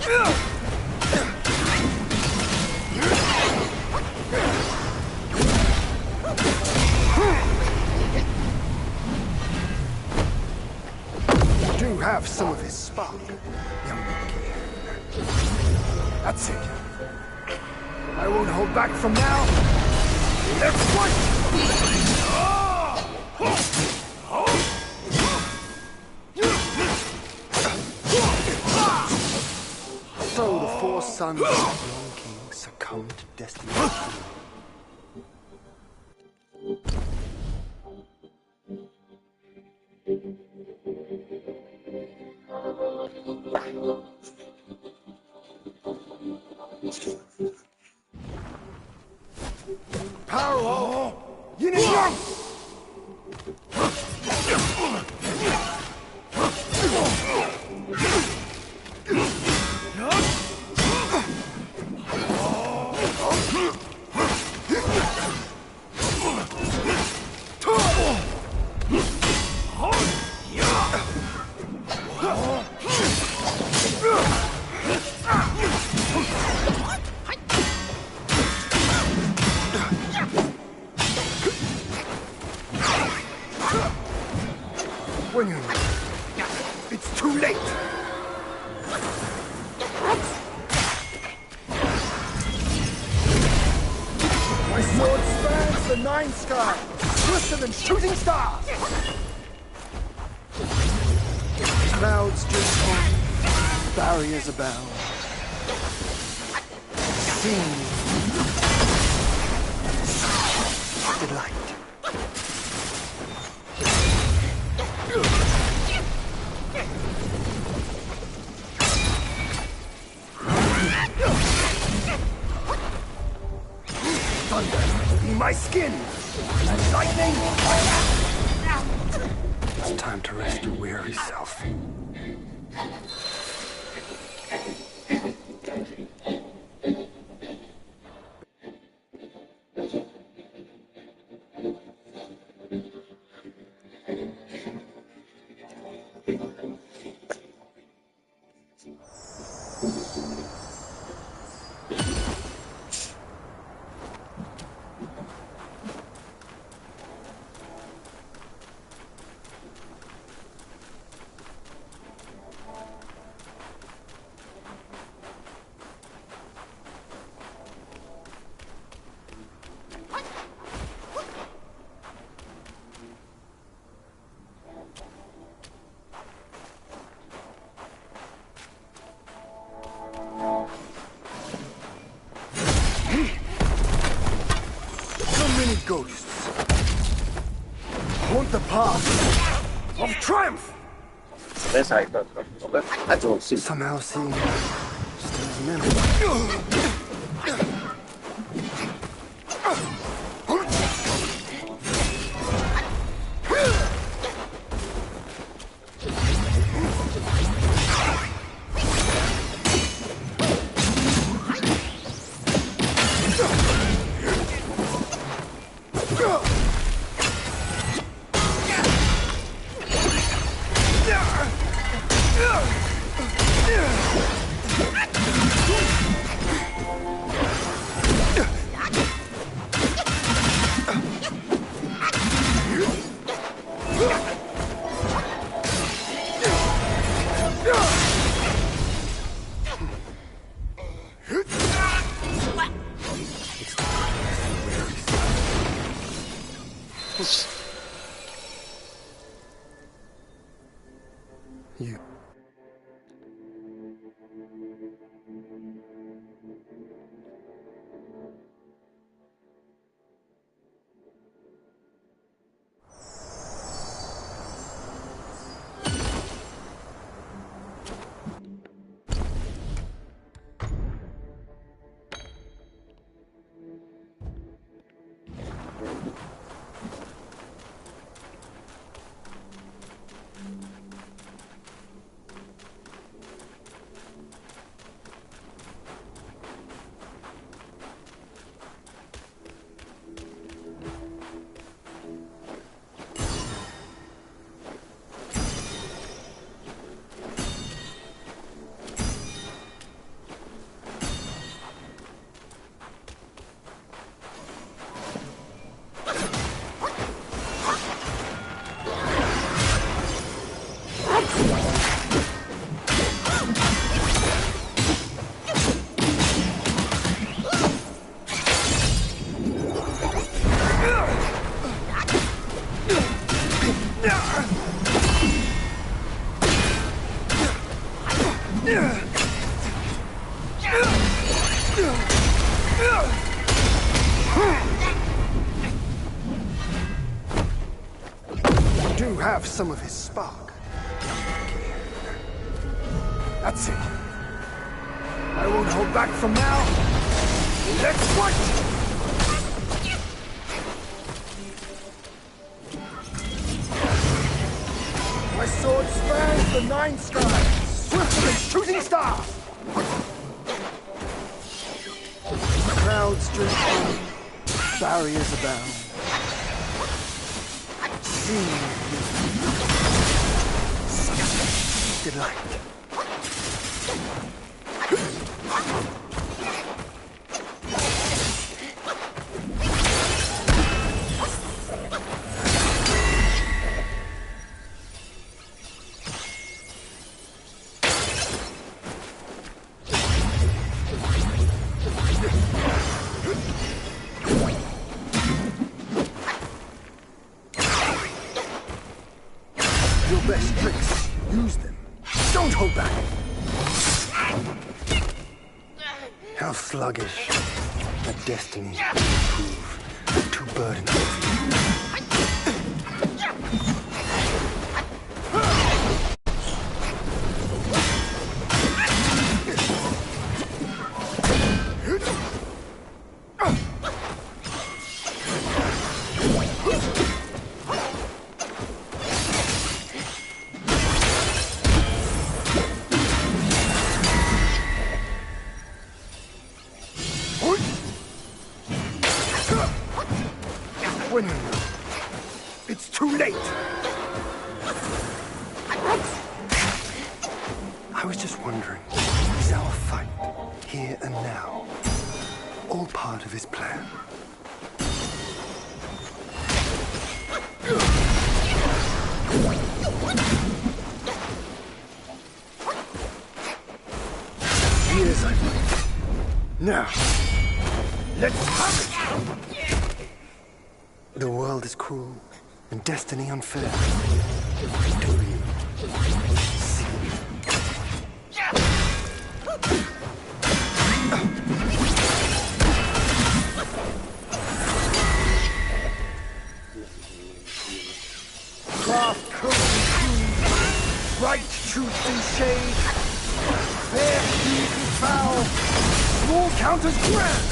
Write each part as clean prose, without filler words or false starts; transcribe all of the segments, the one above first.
Do have some of his spark, young monkey. That's it. I won't hold back from now. Let's fight! So the four sons of the Young King succumbed to destiny. Power! Yin and Yang! It's too late! My sword spans the nine skies, swifter than shooting stars! Clouds drift on, barriers abound. Sing, delight. Thunder be my skin, and lightning. It's time to rest your weary self. Ghosts haunt the path of triumph. Somehow seeing sentimental. Do have some of his spark. That's it. I won't hold back from now. Let's fight! My sword spans the nine skies, swifter than shooting stars! Clouds drift on, barriers abound. Seeing such delight. Your best tricks, use them. Don't hold back. How sluggish a destiny will prove too burdensome. When you know, it's too late. I was just wondering, is our fight, here and now, all part of his plan? Years I've waited. Now, let's have it! The world is cruel and destiny unfair. Do you see? Craft, coat, and shoes, bright truth and shade, fair deed and foul, small counters grand.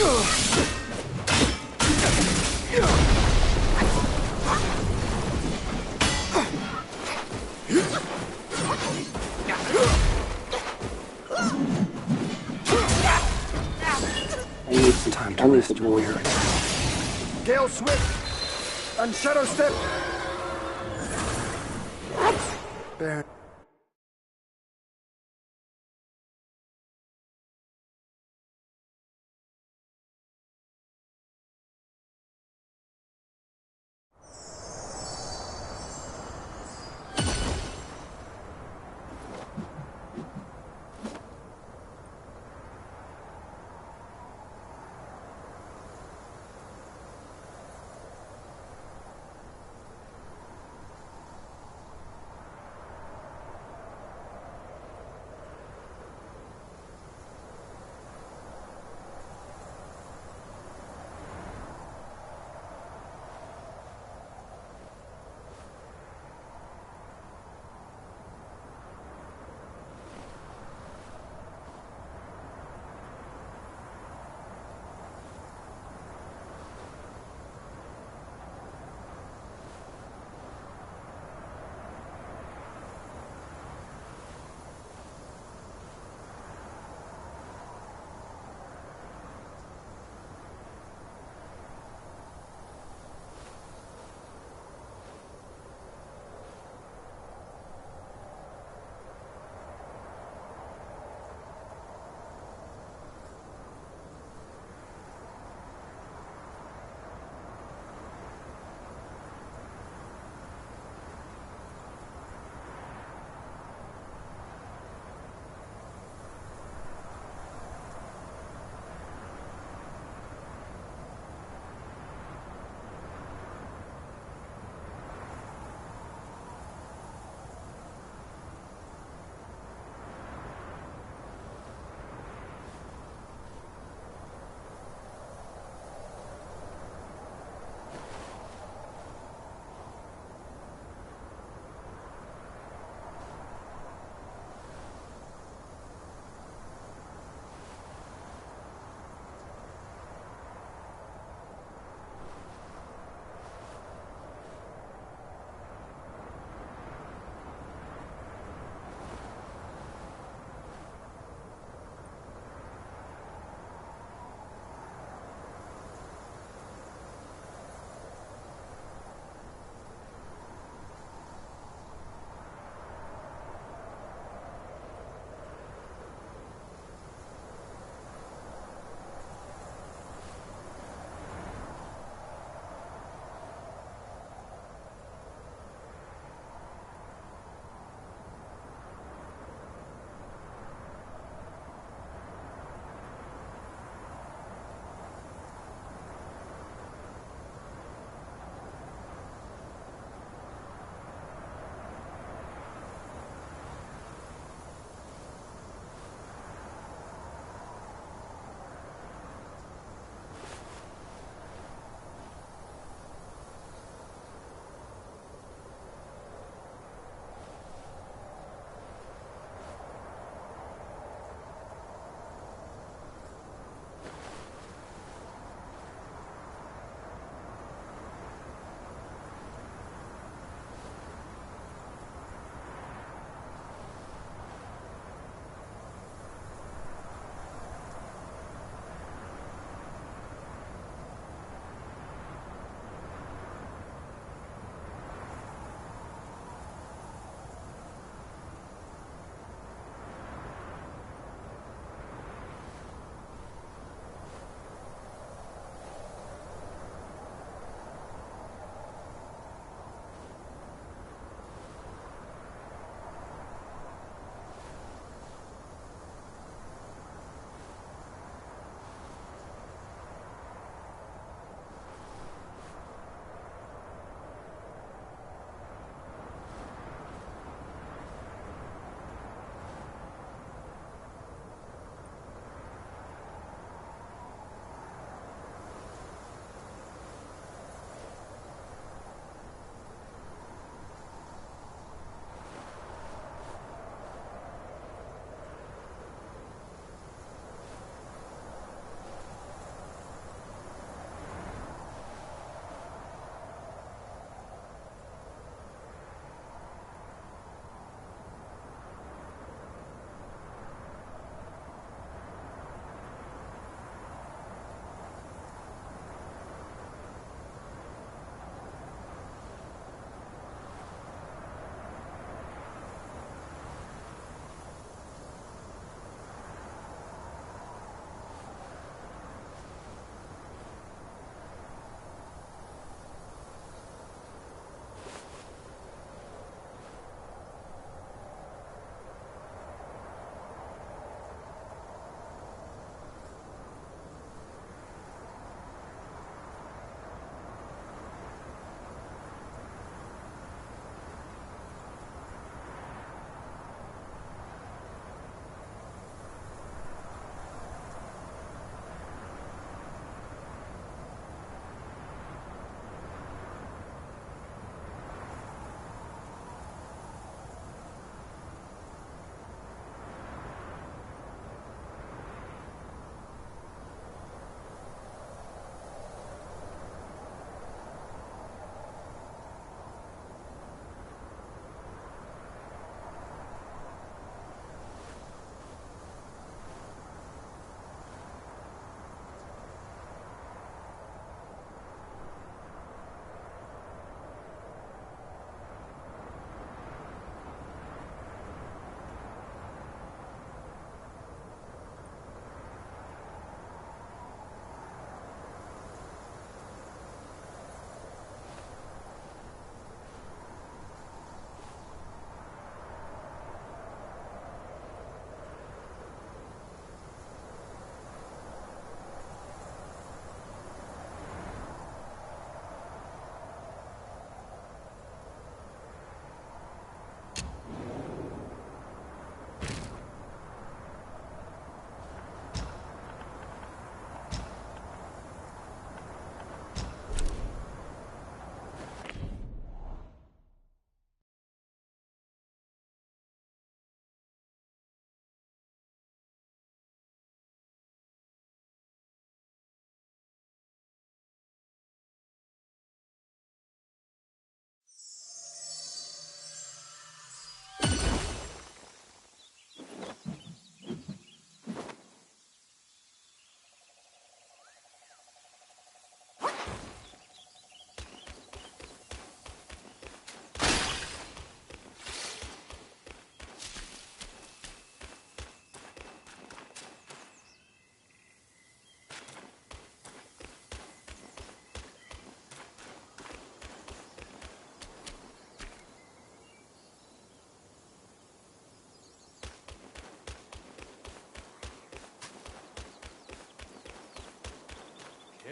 Time to rest your weary. Gale Swift and Shadow Step. Bear.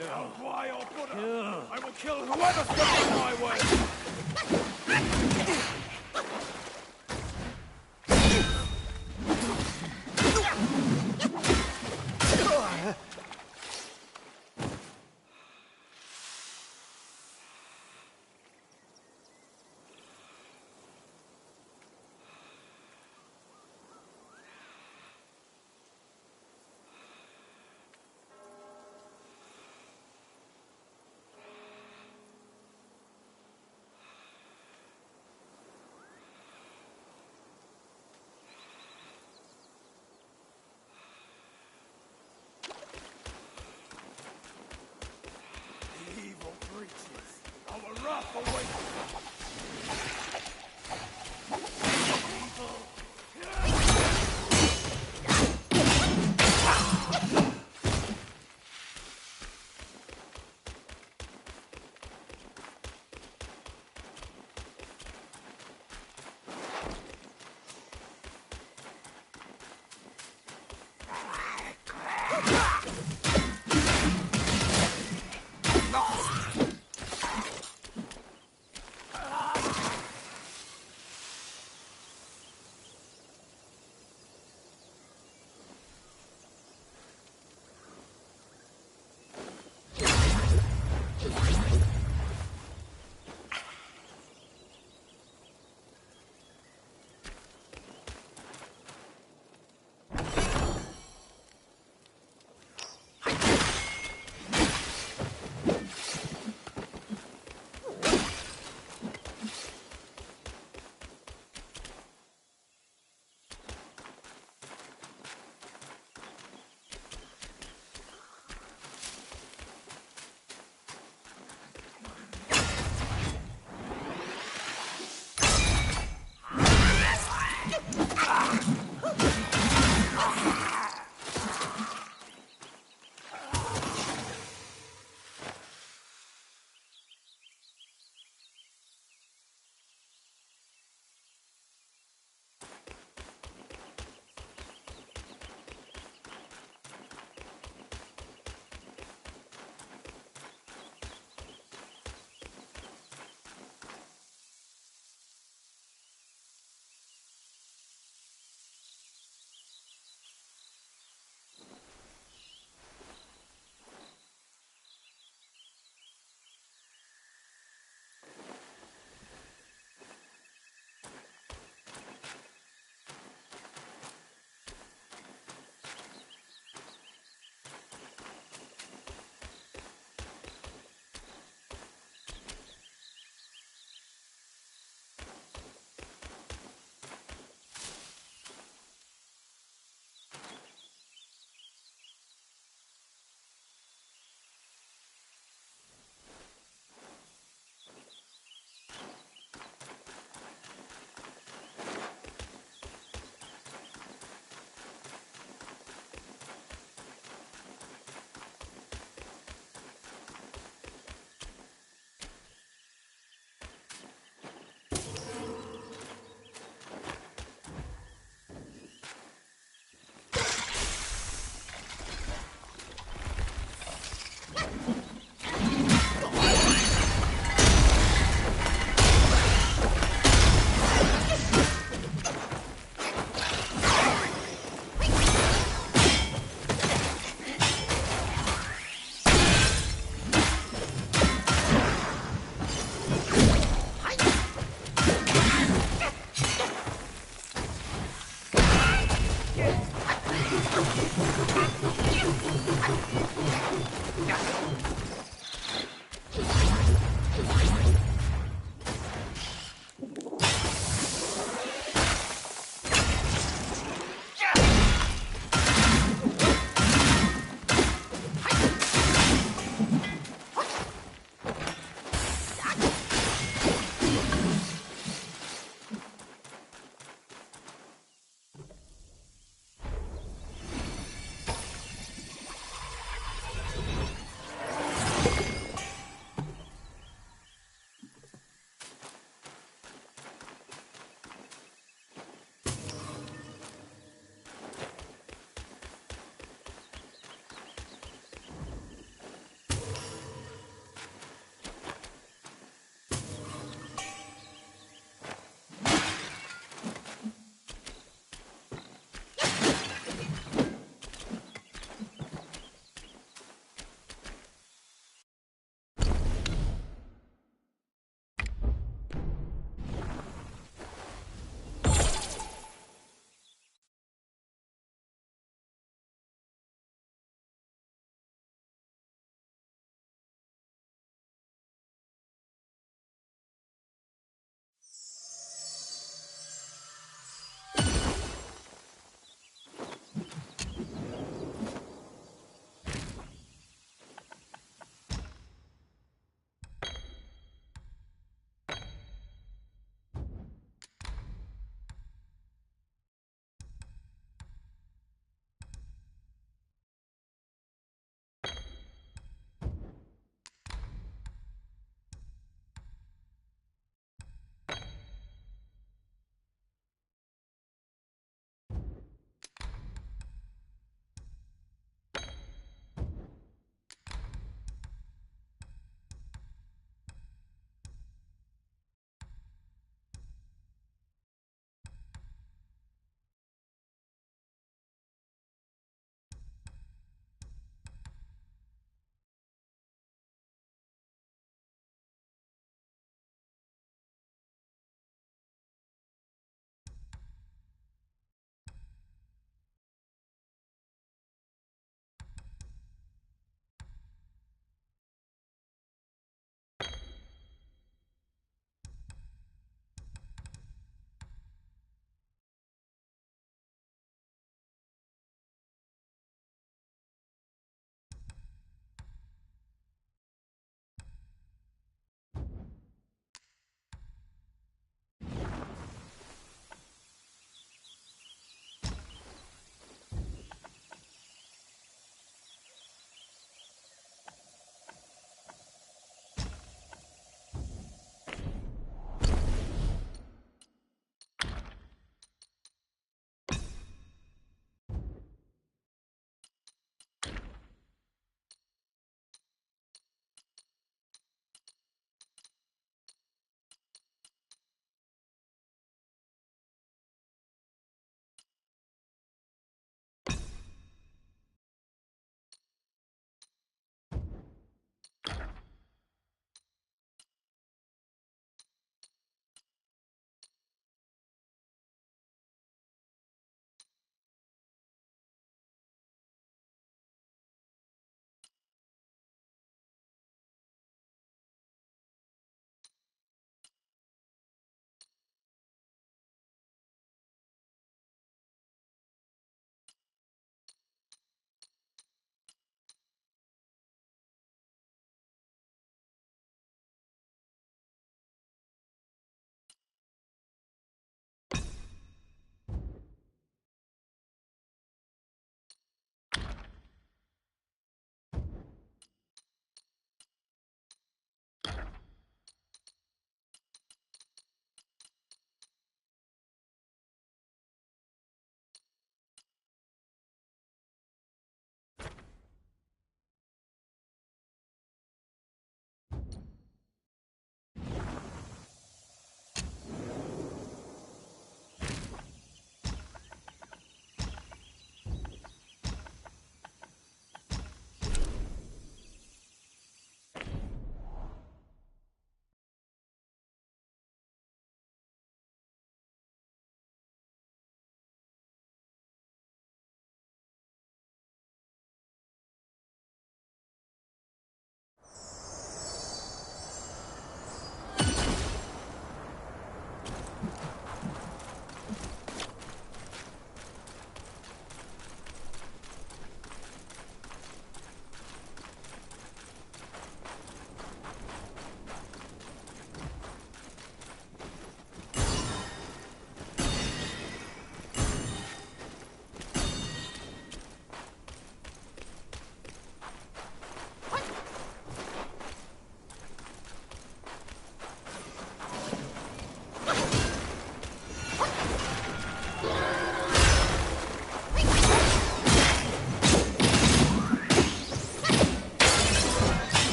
Why or Buddha? I will kill whoever stands in my way!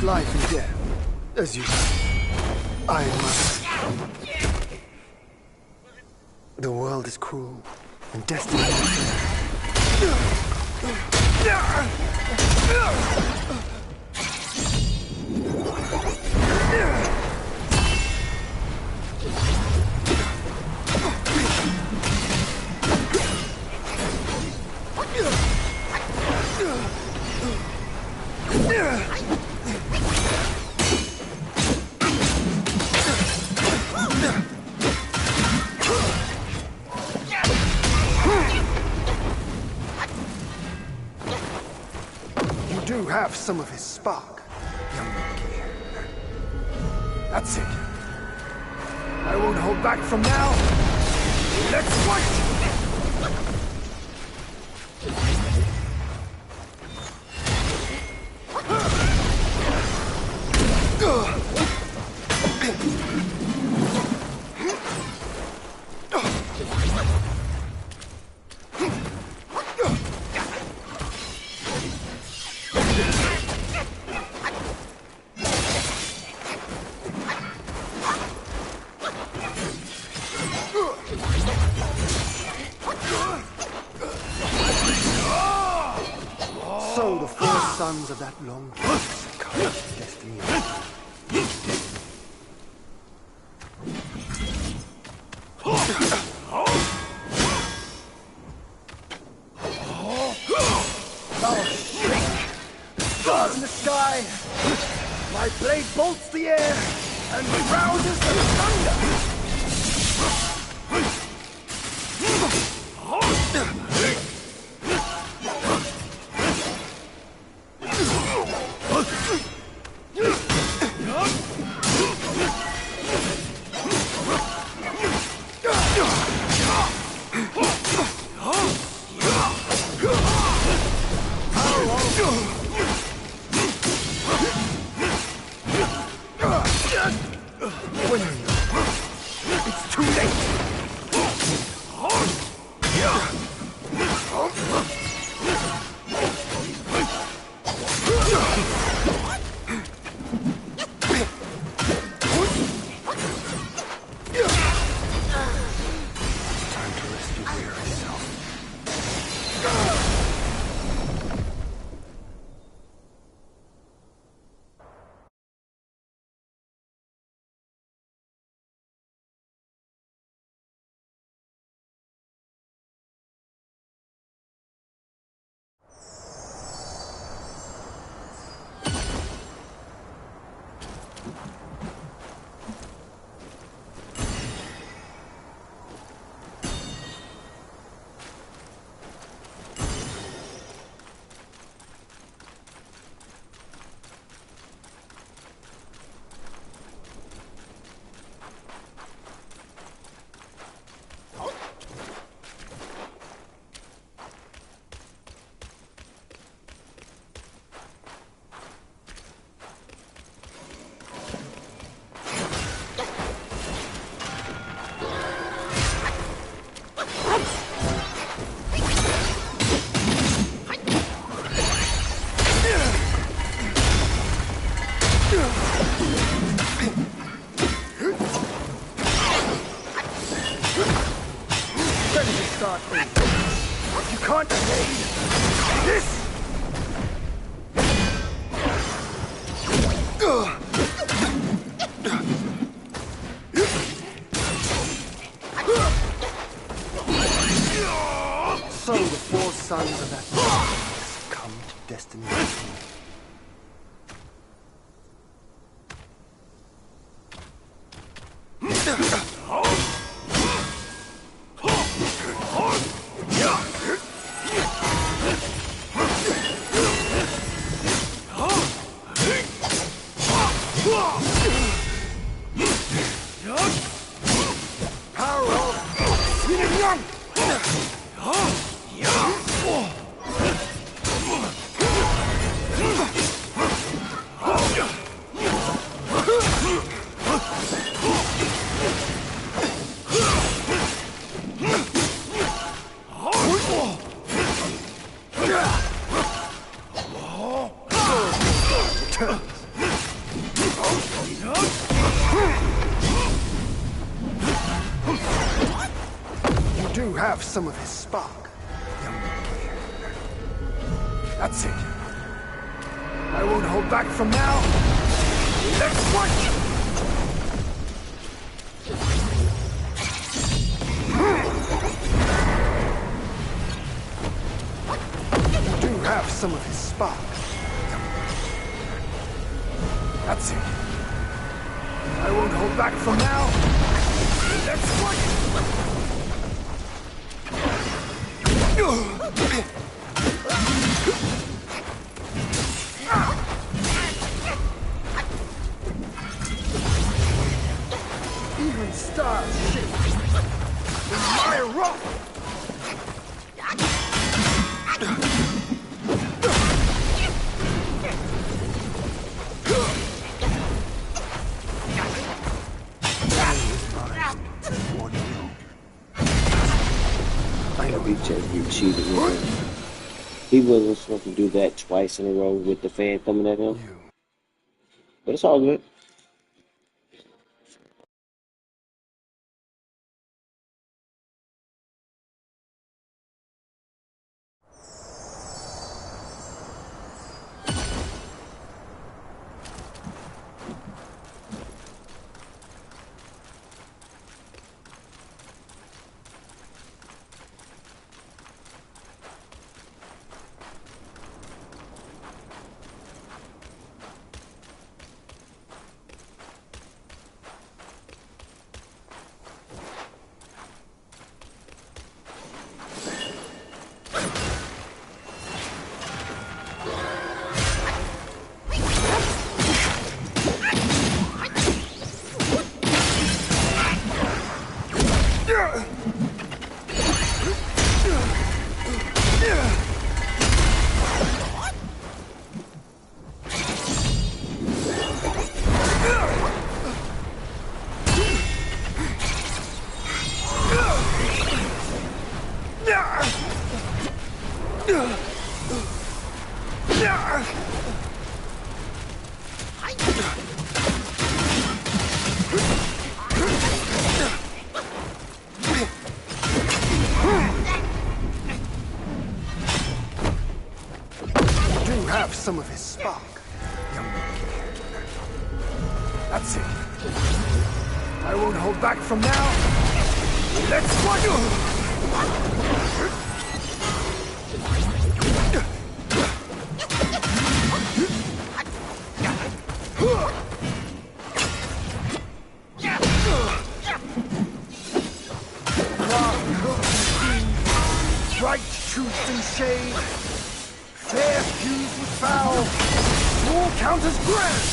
life and death, as you say. I must. The world is cruel, and destiny is You do have some of his spark, young monkey. That's it. I won't hold back from now. Let's fight! So the four sons of that long kiss come to destiny. Thou shake! Stars in the sky! My blade bolts the air and rouses the thunder! When are you? It's too late! Time to rest your weary self. You can't evade this! So the four sons of that man come to destiny. Power of Eerlang! Returns. do have some of his spark, young monkey. That's it. I won't hold back from now. Let's fight! You do have some of his spark, young monkey. That's it. I won't hold back from now. Let's fight! Even stars shake in my rock. He cheated with him. He wasn't supposed to do that twice in a row with the fan coming at him. But it's all good. Some of his spark, young monkey. That's it. I won't hold back from now. Let's fight! Bright truth and shade. Fair fused with foul, small counters grand.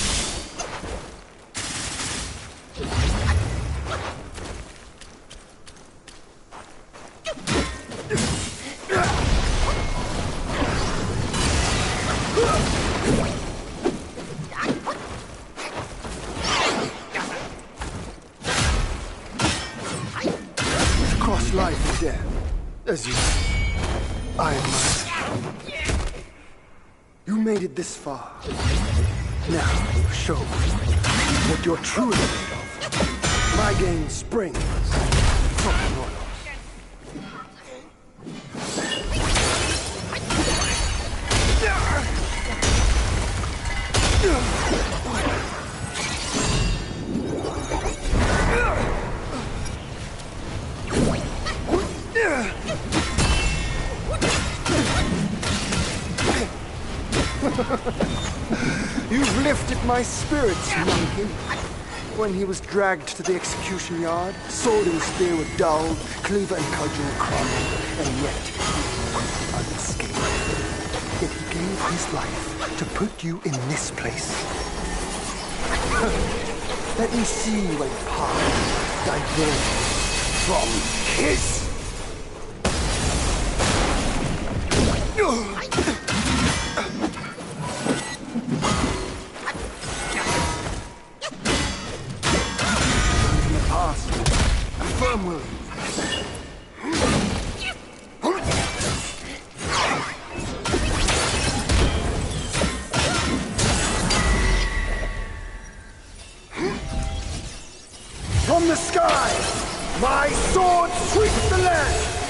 Cross life and death, as you see, I must. You made it this far. Now, show me what you're truly made of. My game springs from the Royals. You've lifted my spirits, monkey. When he was dragged to the execution yard, sword and spear were dulled, cleaver and cudgel crumbled, and yet he was unscathed. Yet he gave his life to put you in this place. Let me see where your path diverges from his. Affirm will. From the sky, my sword sweeps the land.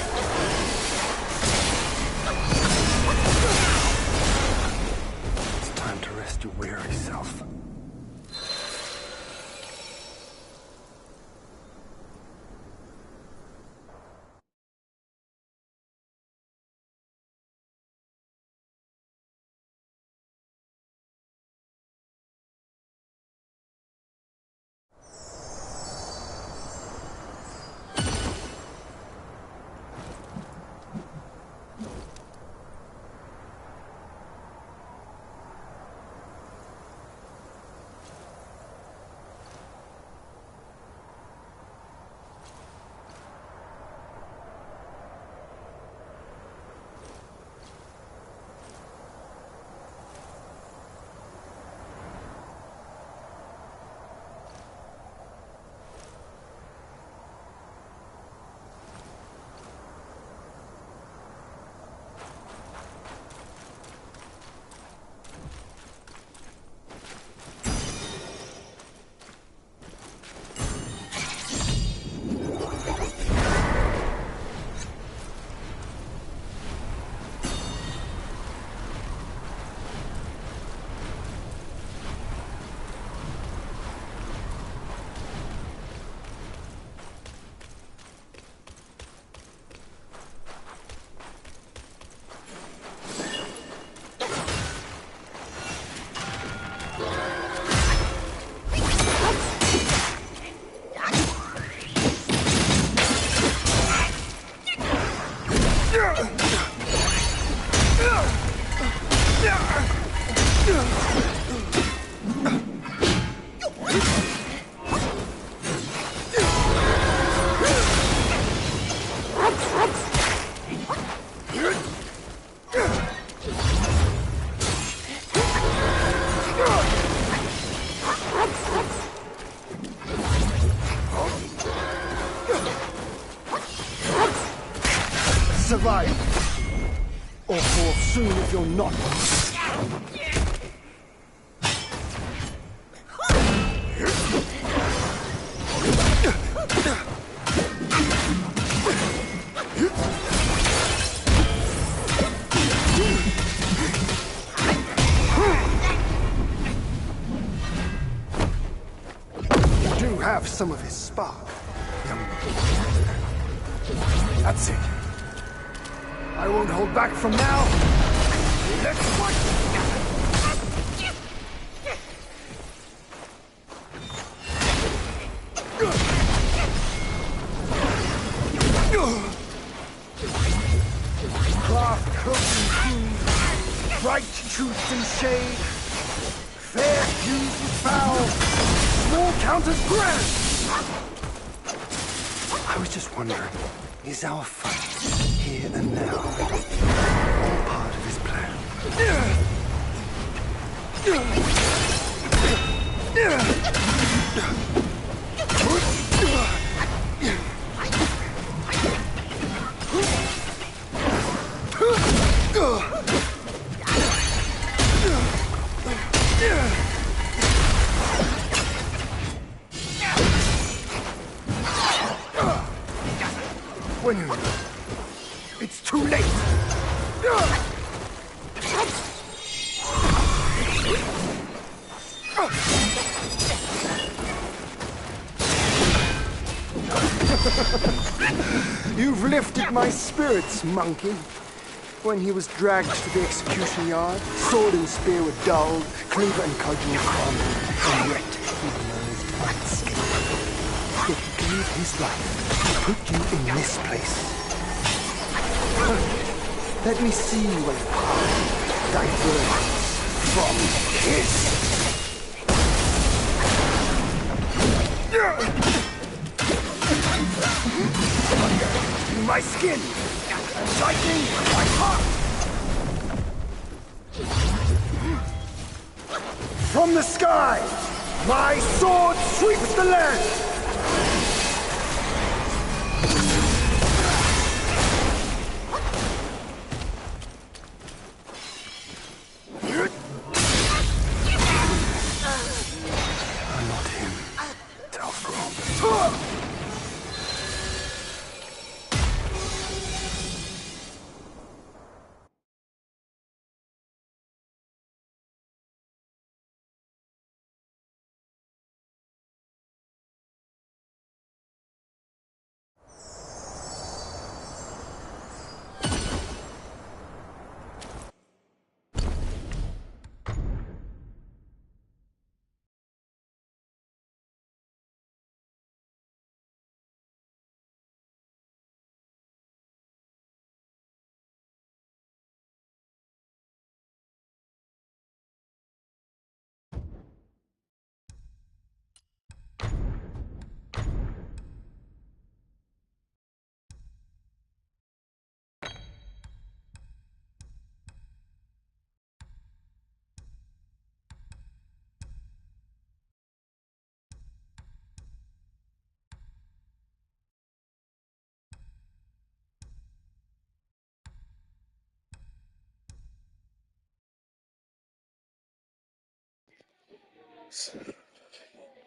Survive, or fall soon if you're not. You do have some of his spark, young man. That's it. I won't hold back from now. Let's fight! Craft, cloak, and crew, bright truth and shade, fair fused with foul, small counters grand. I was just wondering, is our fight here and now all part of his plan? When it's too late. You've lifted my spirits, monkey. When he was dragged to the execution yard, sword and spear were dulled, cleaver and cudgel crumbled, and yet he emerged unscathed. Yet he gave his life to put you in this place. Let me see where power diverges from his. Fire in my skin, and lightning in my heart. From the sky, my sword sweeps the land.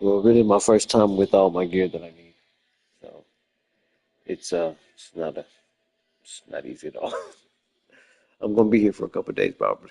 Well, really my first time with all my gear that I need. So it's not easy at all. I'm gonna be here for a couple of days probably.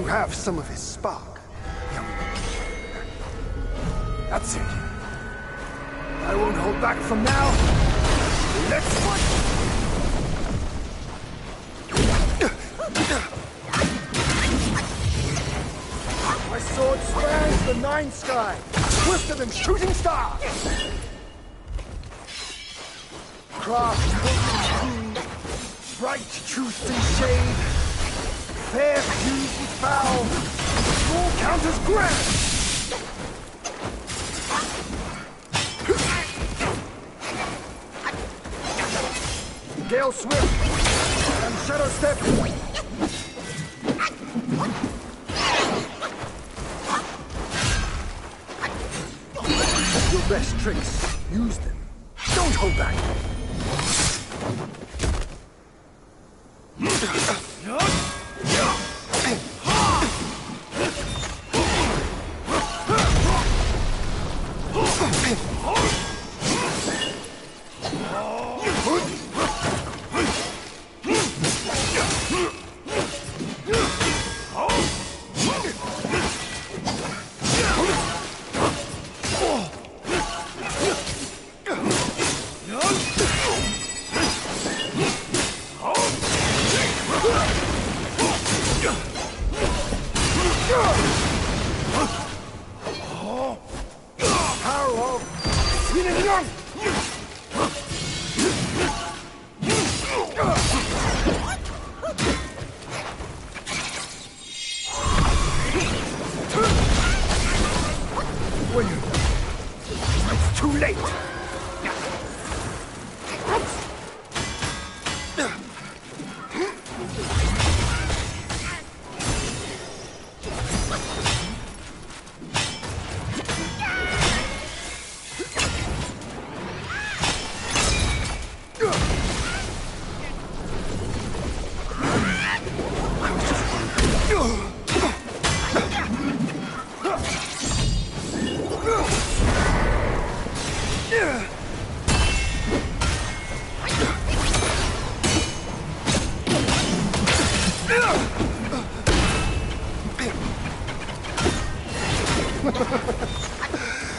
Have some of his spark, young man. That's it. I won't hold back from now. Let's fight! My sword spans the nine sky, swifter than shooting stars. Craft holy true, bright truth and shade. Fair fused with foul, all count as grand! Gale Swift and Shadow Step. Your best tricks, use them. Don't hold back. It's too late!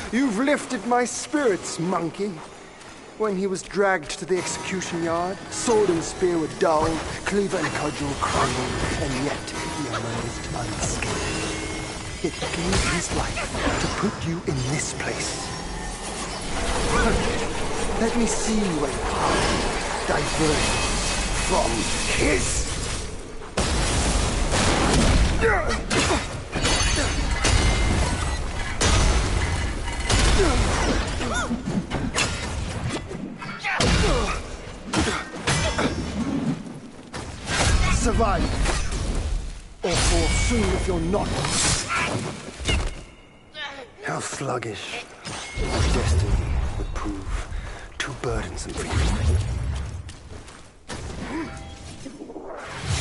You've lifted my spirits, monkey. When he was dragged to the execution yard, sword and spear were dulled, cleaver and cudgel crumbled, and yet he emerged unscathed. It gave his life to put you in this place. Let me see where your heart diverges from his. Survive, or fall soon if you're not. How sluggish destiny would prove too burdensome for you.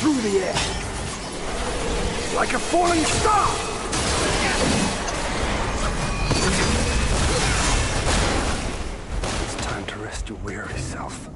Through the air, like a falling star! It's time to rest your weary self.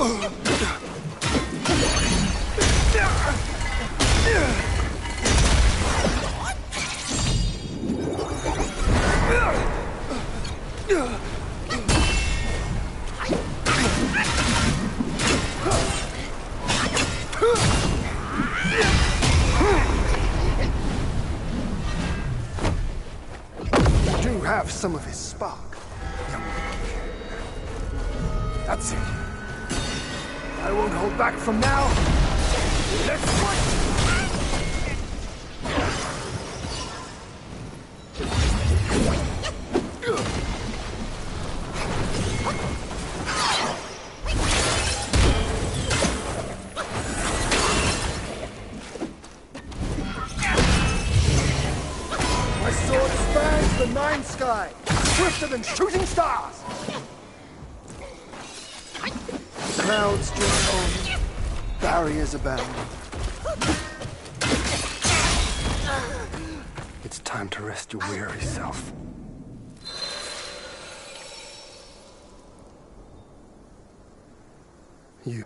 Do have some of his spark, young monk. That's it. I won't hold back from now. Let's fight! My sword spans the nine sky, swifter than shooting stars! Clouds drift on, barriers abound. It's time to rest your weary self. You.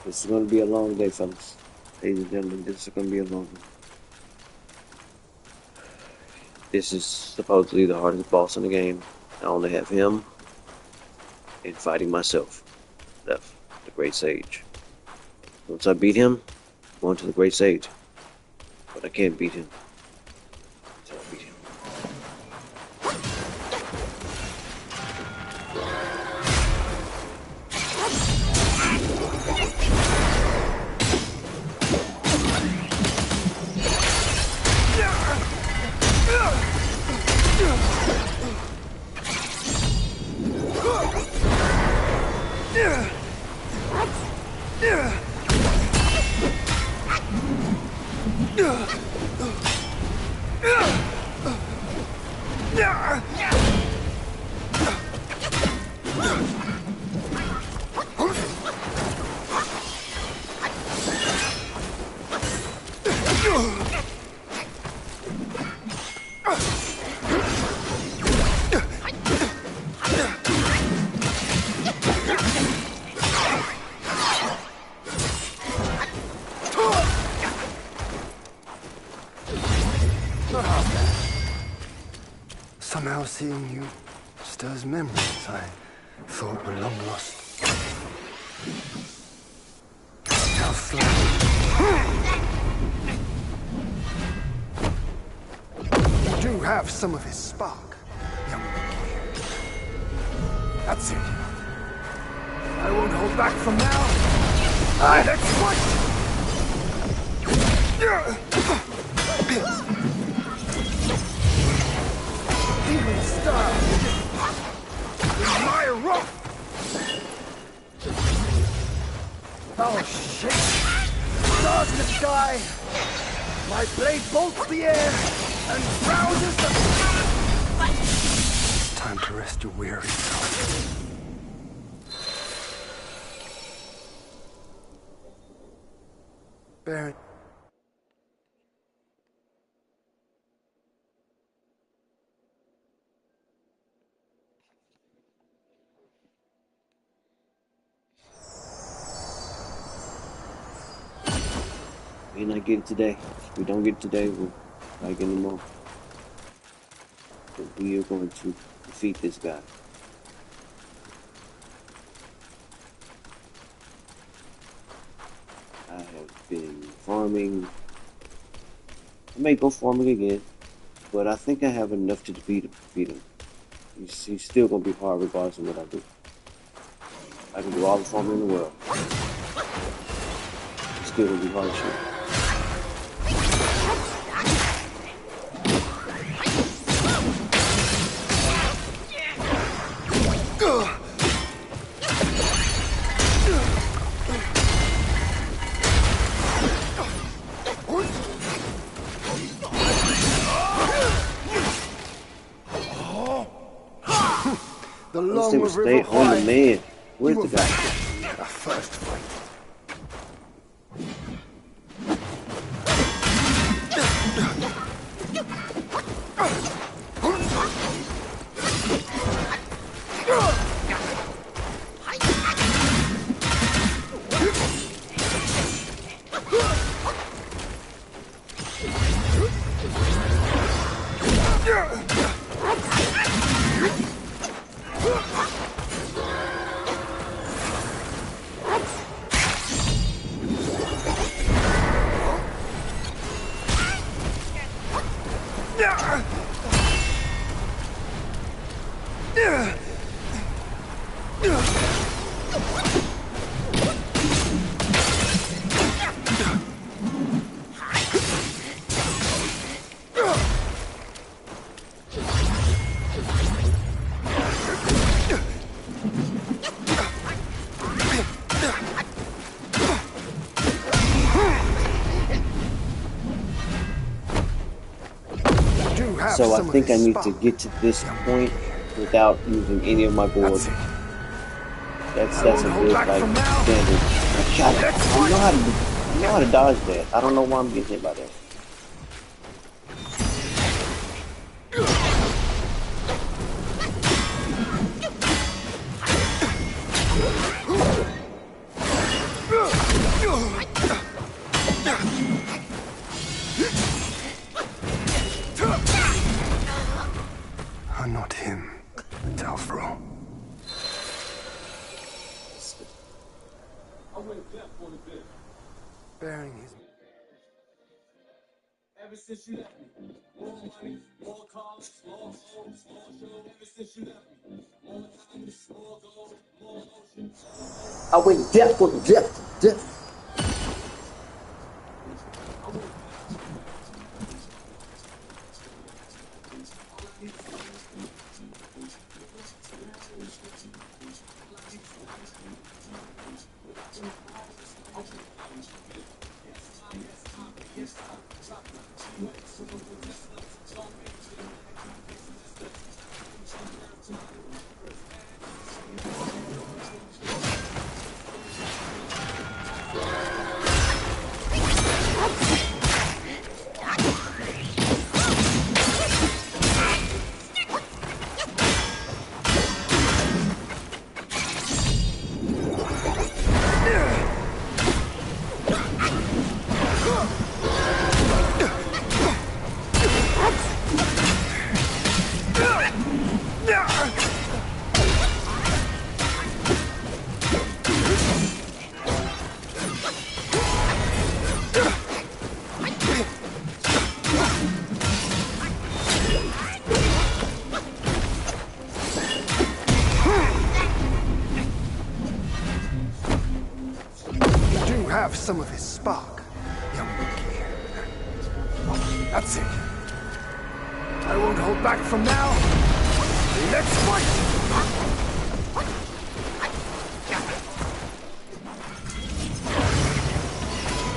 This is going to be a long day, fellas. Ladies and gentlemen, this is going to be a long one. This is supposedly the hardest boss in the game. I only have him and fighting myself left, the Great Sage. Once I beat him, I'm going to the Great Sage. But I can't beat him until I beat him. Somehow seeing you stirs memories I thought were long lost. How slowly. You do have some of his spark, young man. That's it. I won't hold back from now. Let's fight! Even stars admire rough. Our shape, stars in the sky. My blade bolts the air and rouses the. It's time to rest your weary soul. Baron. We may not get it today. If we don't get it today, we'll try again tomorrow. But we are going to defeat this guy. I have been farming. I may go farming again, but I think I have enough to defeat him. He's still going to be hard regardless of what I do. I can do all the farming in the world. It's still going to be hard shit. The long river stay on the man. Where's the guy? A first fight. So I think I need to get to this point without using any of my boards. That's a good like standard. I know how to dodge that. I don't know why I'm getting hit by that. are not him, Talfro. Bearing his... Ever since you left me, more money, more cars, more homes, more show. Ever since you left me, more diamonds, more gold, more ocean. I went death for the death. Have some of his spark, young monkey. That's it. I won't hold back from now. Let's fight!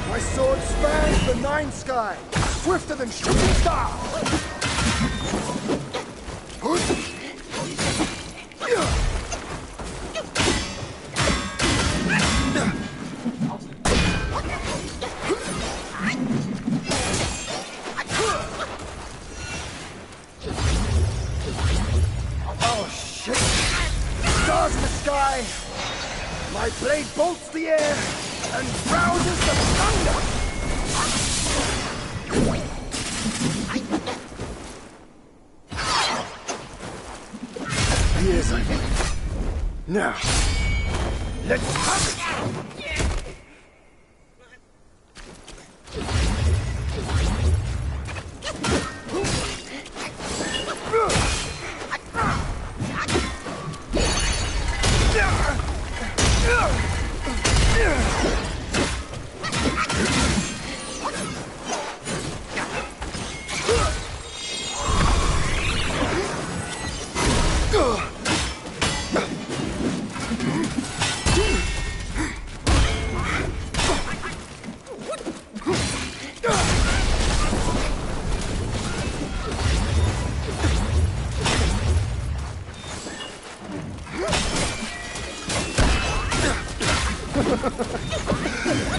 My sword spans the nine sky, swifter than shooting star. My blade bolts the air and rouses the thunder! Years I wait. Now, let's have it!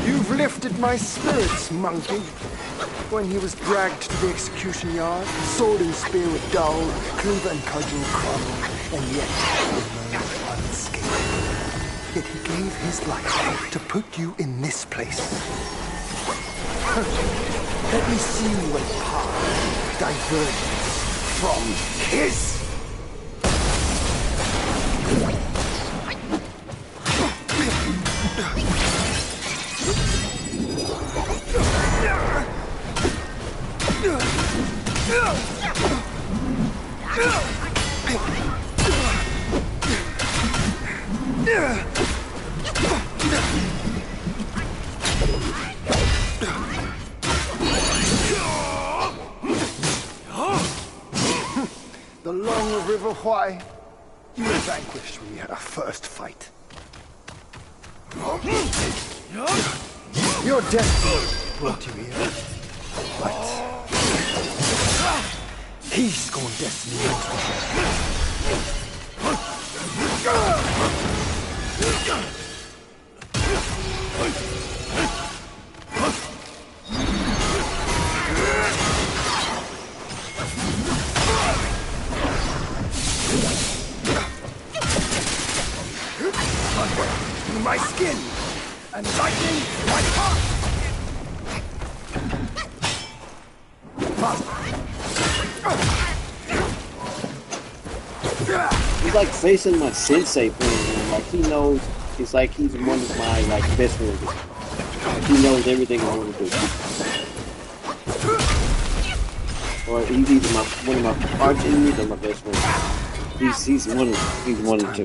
You've lifted my spirits, monkey. When he was dragged to the execution yard, sword and spear were dulled, cleaver and cudgel crumbled, and yet he remained unscathed. Yet he gave his life to put you in this place. Let me see what path diverges from his. The long river why you vanquished me at our first fight. Your destiny brought you here, but he's scorned destiny. Thunder, my skin, and lightning, my heart. Faster. He's like facing my sensei playing him. Like he knows. It's like he's one of my like best friends. Like, he knows everything I want to do. Or he's either one of my arch enemies or my best friend. He's one of the two.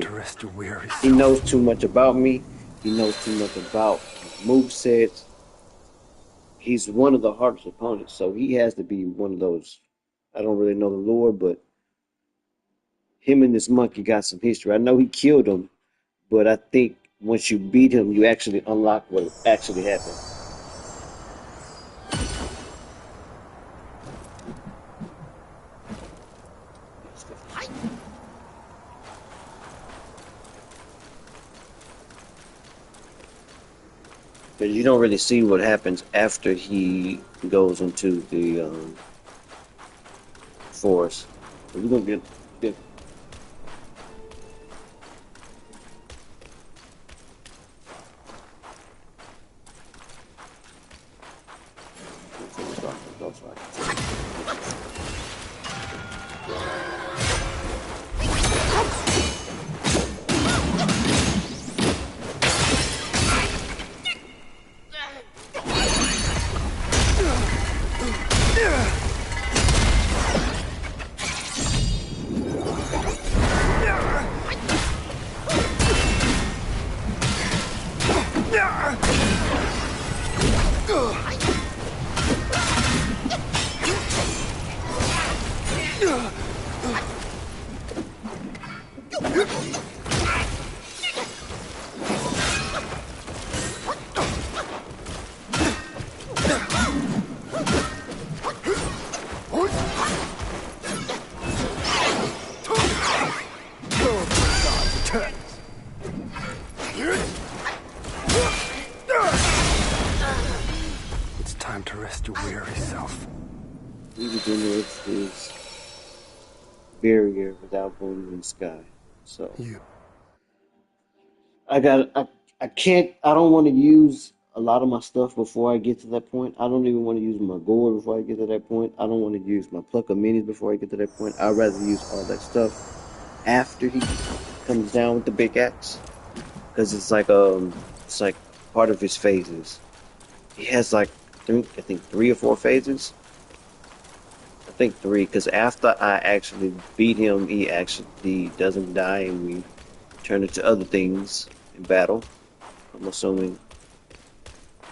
He knows too much about me. He knows too much about movesets. He's one of the hardest opponents, so he has to be one of those. I don't really know the lore, but him and this monkey got some history. I know he killed him, but I think once you beat him, you actually unlock what actually happened. Because you don't really see what happens after he goes into the forest. So we're gonna get. It's time to rest your weary self. Even generates his barrier without going in the sky. So I don't want to use a lot of my stuff before I get to that point. I don't even want to use my gourd before I get to that point. I don't want to use my pluck of minis before I get to that point. I'd rather use all that stuff after he comes down with the big axe. Because it's like part of his phases. He has like I think 3 or 4 phases. I think 3, because after I actually beat him, he actually doesn't die, and we turn into other things in battle. I'm assuming,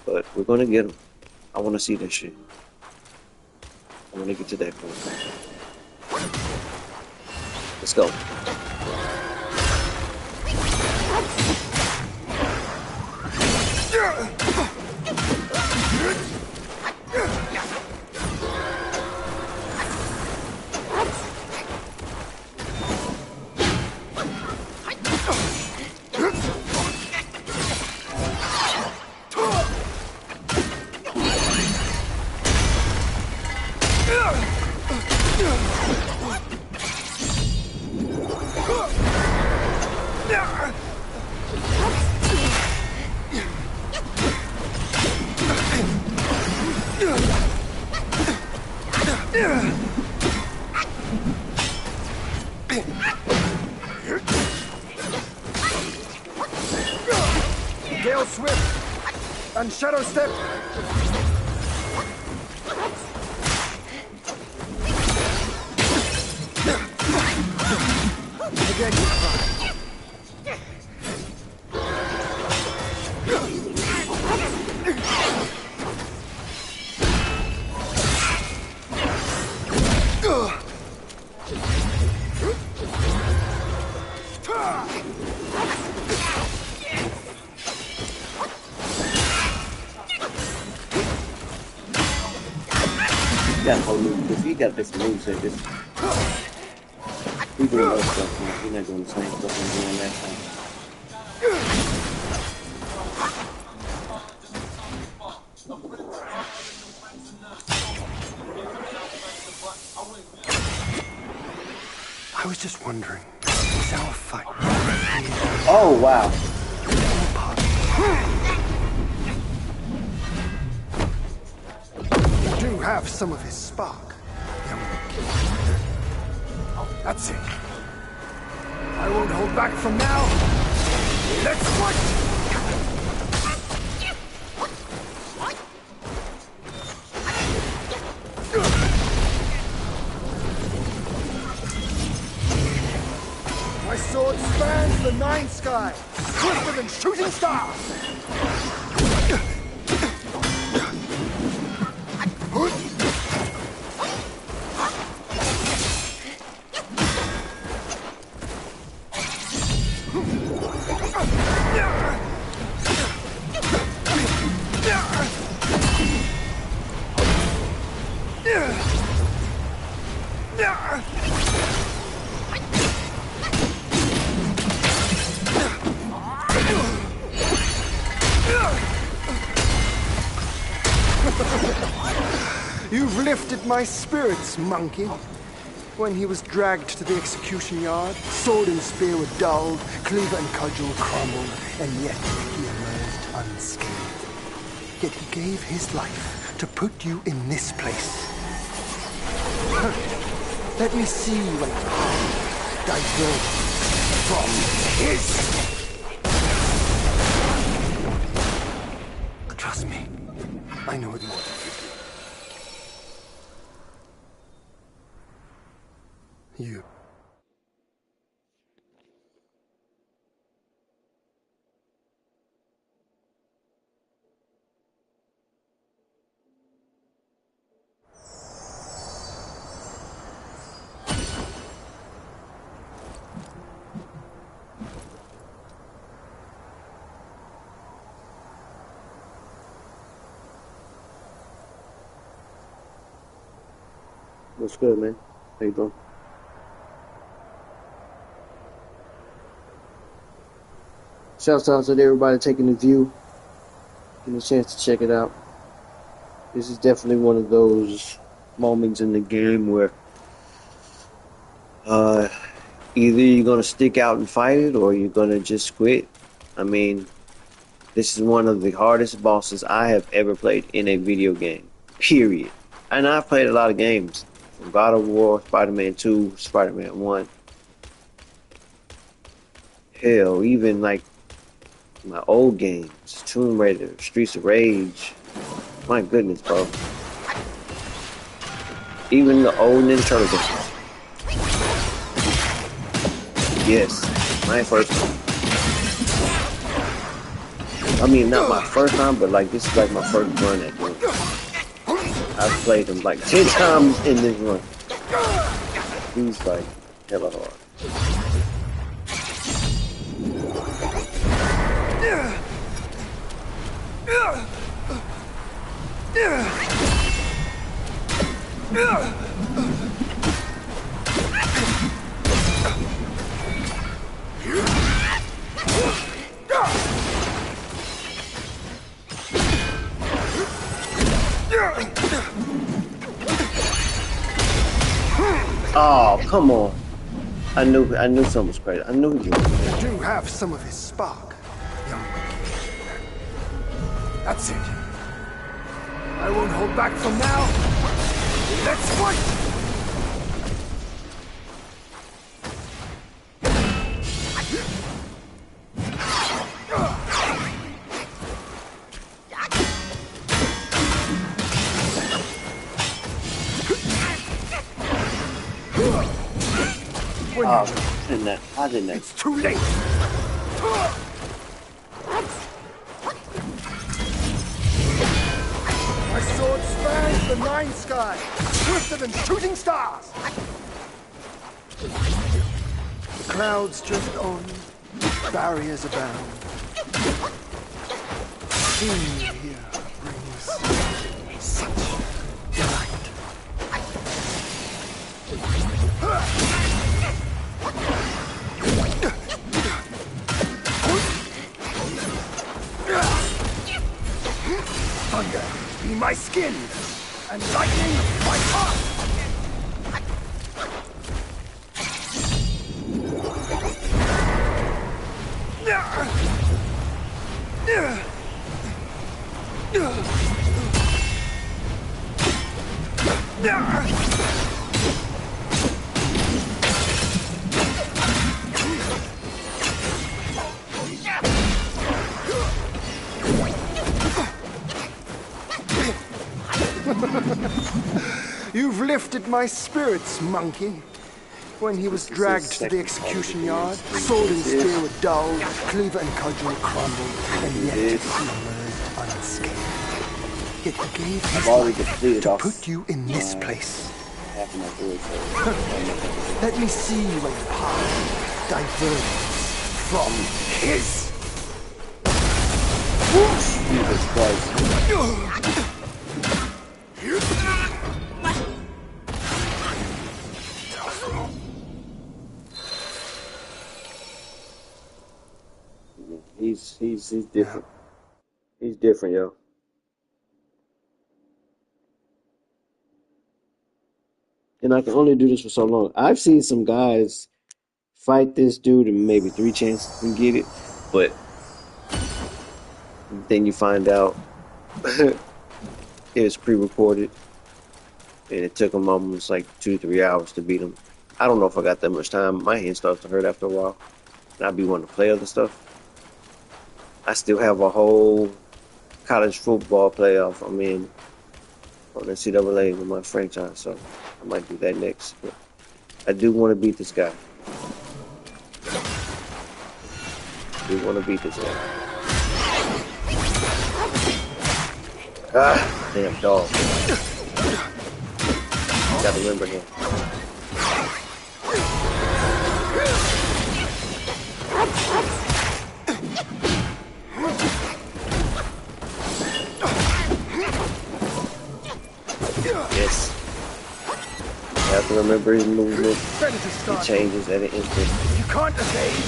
but we're gonna get him. I want to see that shit. I want to get to that point. Let's go. Gale Swift and Shadow Step. Again, you cry. He got this moves at this. He doing other stuff, man. He's not doing the same stuff I'm doing last time. I was just wondering, is our fight? Oh, wow. You do have some of his spark. That's it. I won't hold back from now. Let's fight! My sword spans the nine sky, swifter than shooting stars! You've lifted my spirits, monkey. When he was dragged to the execution yard, sword and spear were dulled, cleaver and cudgel crumbled, and yet he emerged unscathed. Yet he gave his life to put you in this place. Let me see when diverge from his. Trust me, I know what you want. You. What's good, man? How you doing? Shouts out to everybody taking the view. Give me a chance to check it out. This is definitely one of those moments in the game where either you're gonna stick out and fight it or you're gonna just quit. I mean, this is one of the hardest bosses I have ever played in a video game. Period. And I've played a lot of games. From God of War, Spider-Man 2, Spider-Man 1. Hell, even like my old games, Tomb Raider, Streets of Rage. My goodness, bro. Even the old Ninja Turtle games. Yes, my first time. I mean, not my first time, but like this is like my first run at them. I've played them like 10 times in this run. He's like hella hard. Oh, come on. I knew something was crazy. I knew you were. You do have some of his spark, young monkey. That's it. I won't hold back from now. Let's fight! I didn't. It's too late. My sword spans the nine sky, swifter than shooting stars. The clouds drift on, barriers abound. Seeing you here brings such delight. Thunder be my skin, and lightning my heart. You've lifted my spirits, monkey. When he was dragged to the execution yard, sword and spear were dulled, cleaver and cudgel crumbled, and yet he emerged unscathed. Yet he gave his life to put you in this place. Let me see where your path diverges from his. Jesus Christ. He's different. He's different, yo. And I can only do this for so long. I've seen some guys fight this dude and maybe 3 chances and get it, but then you find out it was pre-recorded and it took them almost like 2 to 3 hours to beat him. I don't know if I got that much time. My hand starts to hurt after a while, and I'd be wanting to play other stuff. I still have a whole college football playoff I'm in on NCAA with my franchise, so I might do that next. But I do want to beat this guy. I do want to beat this guy. Ah, damn dog. Gotta remember him. Yes. You have to remember his movement. He changes at an instant. You can't evade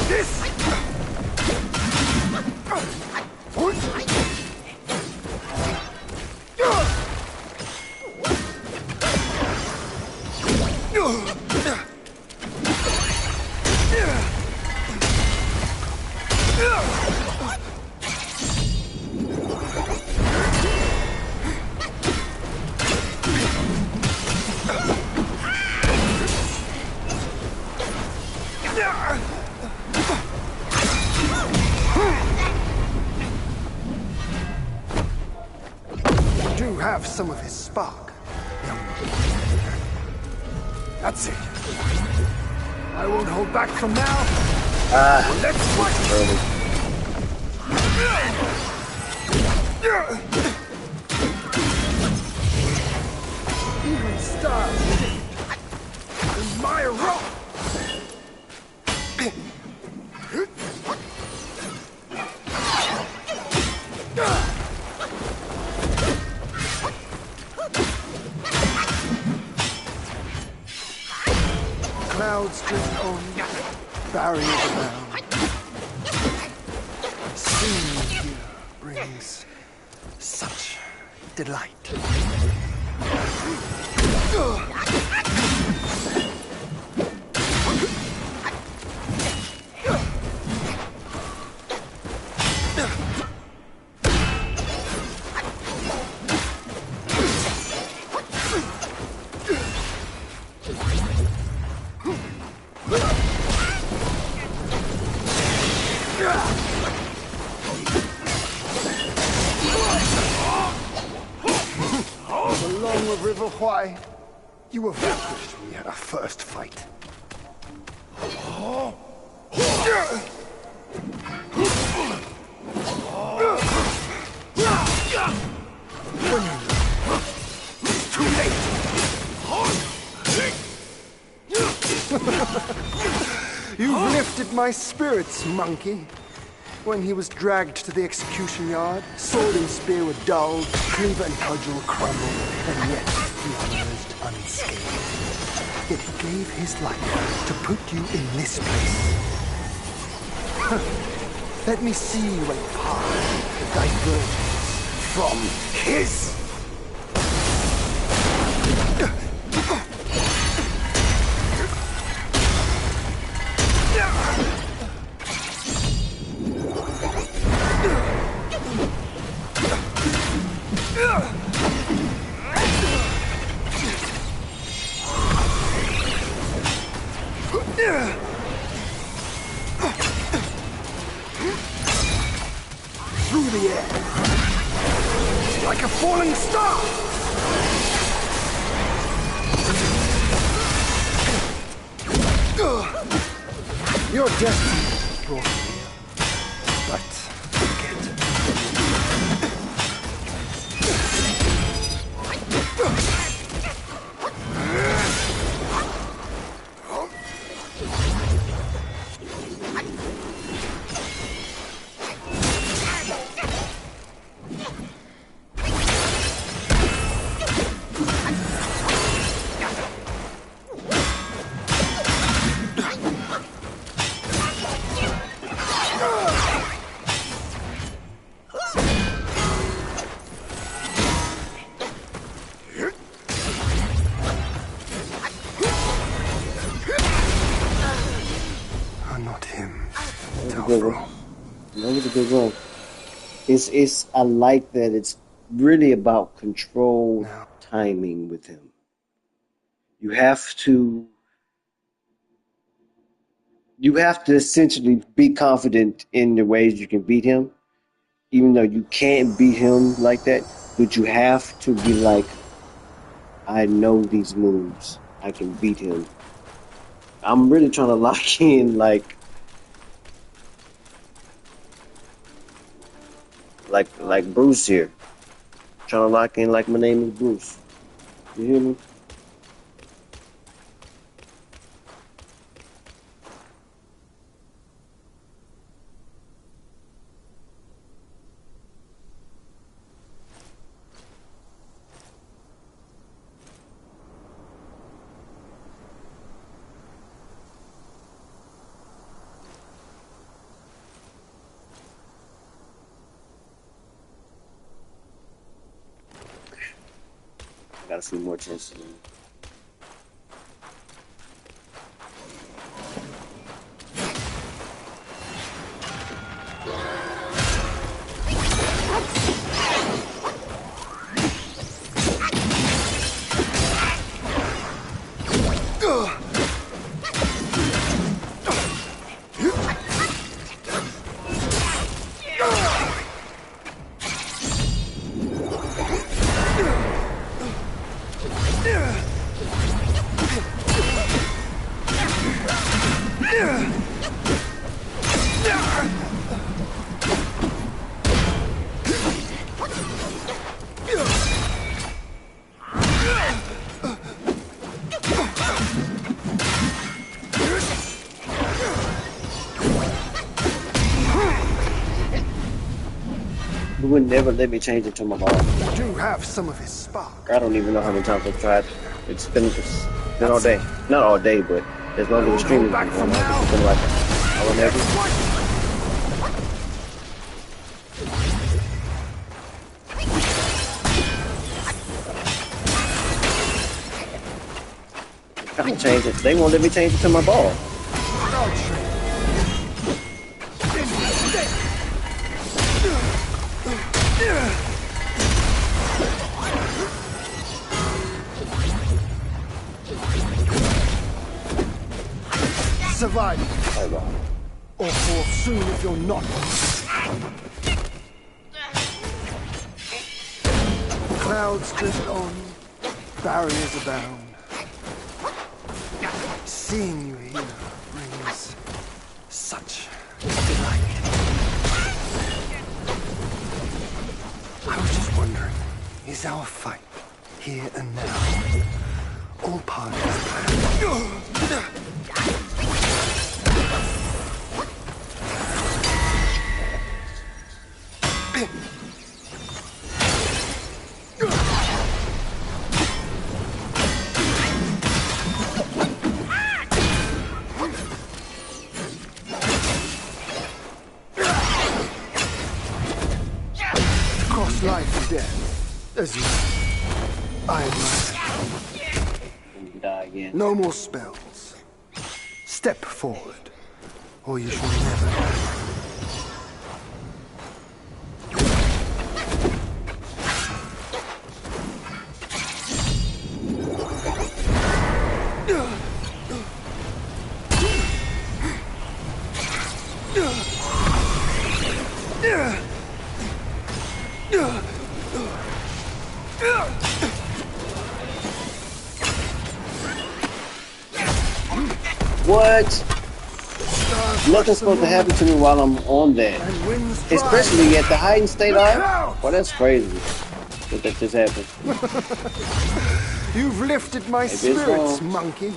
this. Have some of his spark. That's it. I won't hold back from now. Let's fight. Even stars in my rock. Clouds drift on, barriers around. Seeing here brings such delight. Why, you were vanquished me at our first fight. It's too late. You've lifted my spirits, monkey. When he was dragged to the execution yard, sword and spear were dulled, cleaver and cudgel crumbled, and yet he emerged unscathed. Yet he gave his life to put you in this place. Let me see where your path diverges from his. Through the air, like a falling star. Your destiny brought me here. But forget. Not him. That was a good one. It's I like that it's really about control timing with him. You have to essentially be confident in the ways you can beat him, even though you can't beat him like that, but you have to be like, I know these moves. I can beat him. I'm really trying to lock in like Bruce here. Trying to lock in like my name is Bruce. You hear me? I got a few more chances. He would never let me change it to my ball. You do have some of his spark. I don't even know how many times I've tried. It's been all day. Not all day, but as long as the stream has been going on, it's been like an hour maybe. I can change it. They won't let me change it to my ball. Survive, or fall soon if you're not. Clouds drift on, barriers abound. Seeing you here brings such delight. I was just wondering, is our fight here and now all part of his plan? Cross life and death, as you I admire. Die again. No more spells. Step forward, or you shall never know. What? Stars Nothing's watch the supposed to moon, happen to me while I'm on that. and winds dry. Especially at the hiding state Look of. out! Well, that's crazy. That just happened. You've lifted my Maybe it's spirits, wrong. monkey.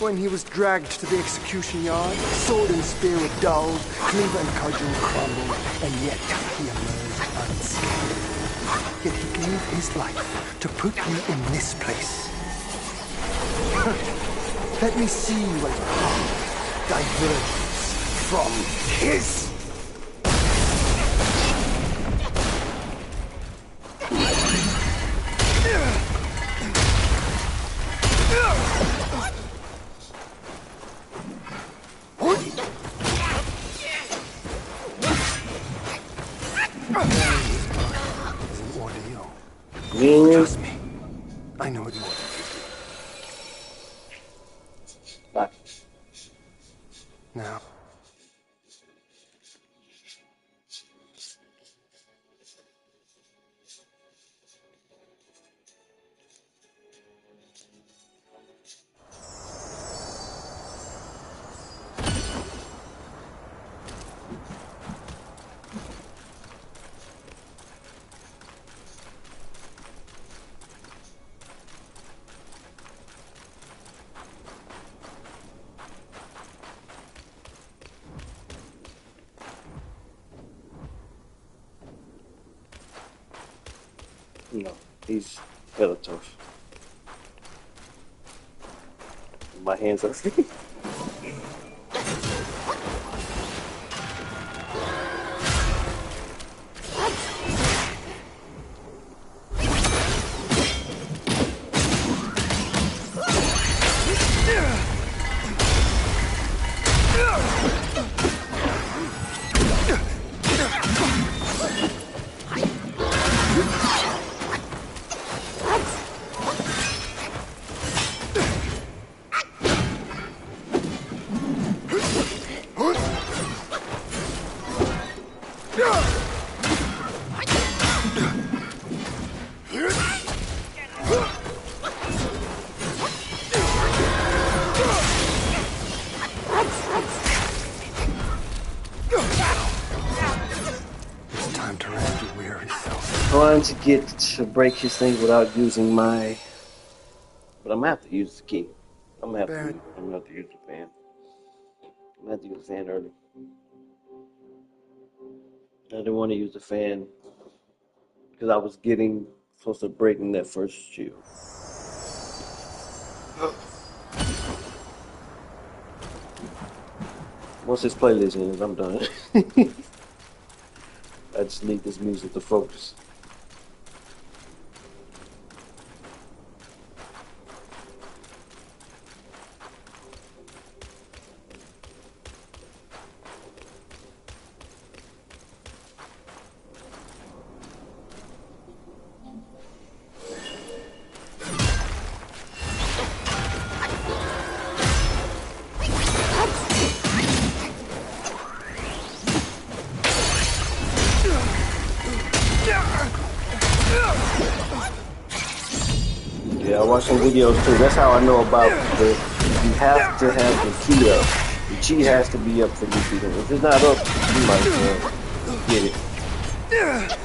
When he was dragged to the execution yard, sword and spear were dulled, cleaver and cudgel crumbled, and yet he emerged unscathed. Yet he gave his life to put me in this place. Let me see what path diverges from his. Is an ordeal. Yeah. Trust me, I know it more than Bye. you. Now, No, he's hella tough. My hands are free. it's time to rest your weary self. Trying to get to break his thing without using my. But I'm gonna have to use the key. I'm gonna have Baron. to use the fan. I'm gonna have to use the fan early. I didn't want to use the fan because I was getting close to breaking that first shield. Once this playlist ends, I'm done. I just need this music to focus. Yeah, I watched some videos too. That's how I know about the. You have to have the key up. The key has to be up for you to beat him. If it's not up, you might get it.